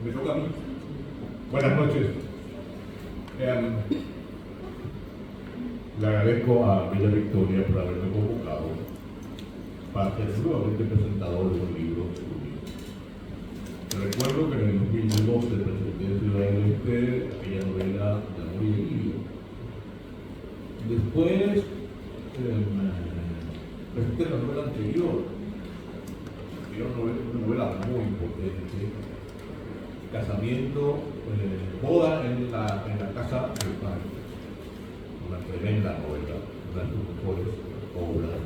Me toca a mí. Buenas noches. Le agradezco a Bella Victoria por haberme convocado para ser nuevamente presentador de un libro suyo. Recuerdo que en el 2012 presenté en Ciudad del Este aquella novela de Amor y Delirio. Después presenté la novela anterior, que era una novela muy potente. Casamiento, boda en la casa del padre. Una tremenda novela, una de sus mejores obras.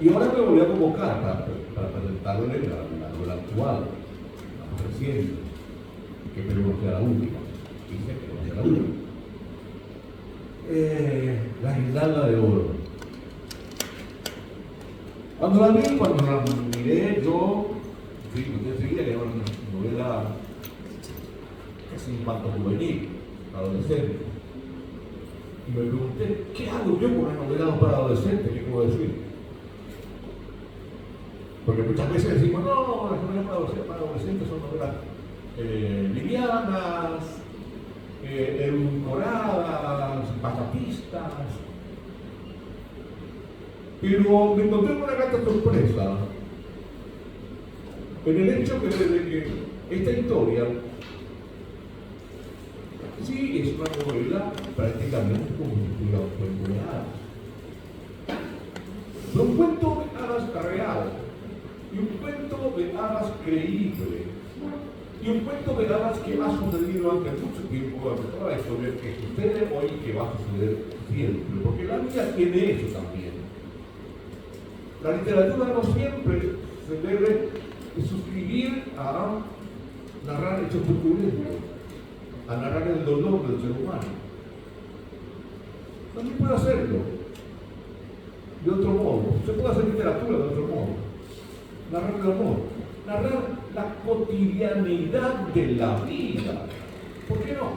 Y ahora me volví a convocar para presentarle la novela actual, la más reciente, que espero no sea la última. Dice que no sea la última. La Guirnalda de Oro. Cuando la miré, yo enseguida que era una novela casi infanto juvenil, adolescente. Y me pregunté, ¿qué hago yo con una novela para adolescentes? ¿Qué puedo decir? Porque muchas veces decimos, no, las novelas para adolescentes son novelas livianas, edulcoradas, pasatistas. Pero me encontré con una grata sorpresa en el hecho de que esta historia sí es una novela prácticamente como si fuera un cuento de hadas. Pero un cuento de hadas real, y un cuento de hadas creíble, y un cuento de hadas que ha sucedido hace mucho tiempo, durante toda la historia, que sucede hoy y que va a suceder siempre, porque la vida tiene eso también. La literatura no siempre se debe suscribir a narrar hechos turbulentos, a narrar el dolor del ser humano. También puede hacerlo de otro modo. Se puede hacer literatura de otro modo. Narrar el amor, narrar la cotidianeidad de la vida. ¿Por qué no?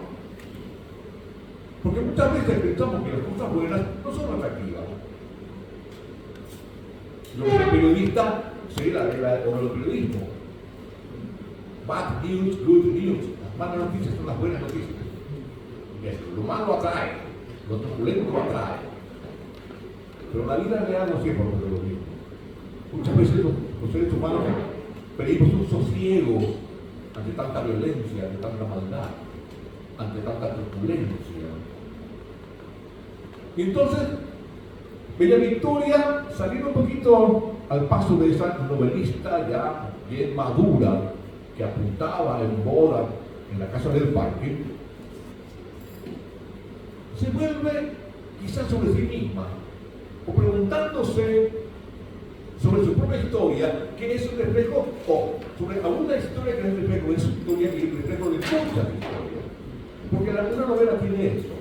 Porque muchas veces pensamos que las cosas buenas no son atractivas. Lo que el periodista sigue la regla del periodismo. Bad news, good news. Las malas noticias son las buenas noticias. Lo malo atrae, lo turbulento atrae. Pero la vida real no siempre es lo mismo. Muchas veces los seres humanos pedimos un sosiego ante tanta violencia, ante tanta maldad, ante tanta turbulencia. Y entonces, Bella Victoria, saliendo un poquito al paso de esa novelista ya bien madura, que apuntaba en boda en la casa del parque, se vuelve quizás sobre sí misma, o preguntándose sobre su propia historia, que es un reflejo, o sobre alguna historia que es el reflejo de su historia y el reflejo de muchas historias. Porque una novela tiene eso.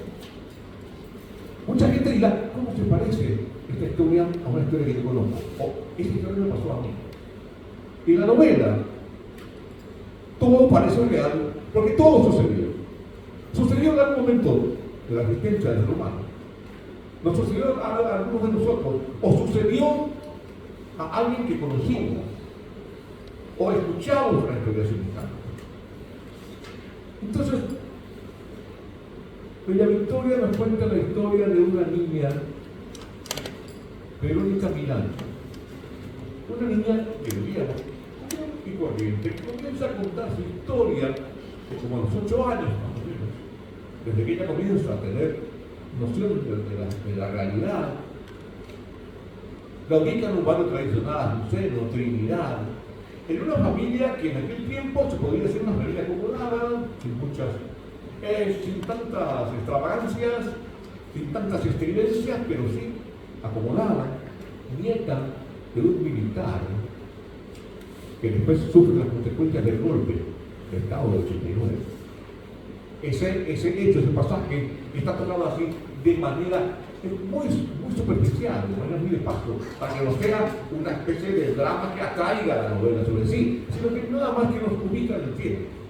Mucha gente dirá, ¿cómo se parece esta historia a una historia que yo conozco? O esta historia me pasó a mí. En la novela, todo parece real, porque todo sucedió. Sucedió en algún momento de la existencia del ser humano. Nos sucedió a algunos de nosotros, o sucedió a alguien que conocimos, o escuchamos una historia similar. Entonces, Bella Victoria nos cuenta la historia de una niña, Verónica Milán. Una niña que vivía común y corriente, que comienza a contar su historia como a los 8 años más o menos, desde que ella comienza a tener noción de la realidad. La ubica en un barrio tradicional, Luceno, Trinidad, en una familia que en aquel tiempo se podría decir una familia acomodada, sin tantas extravagancias, sin tantas estridencias, pero sí acomodada, nieta de un militar que después sufre las consecuencias del golpe del Estado del 89. Ese hecho, ese pasaje, está tocado así de manera muy superficial, de manera muy despacio, para que no sea una especie de drama que atraiga la novela sobre sí, sino que nada más que nos ubica en el tiempo.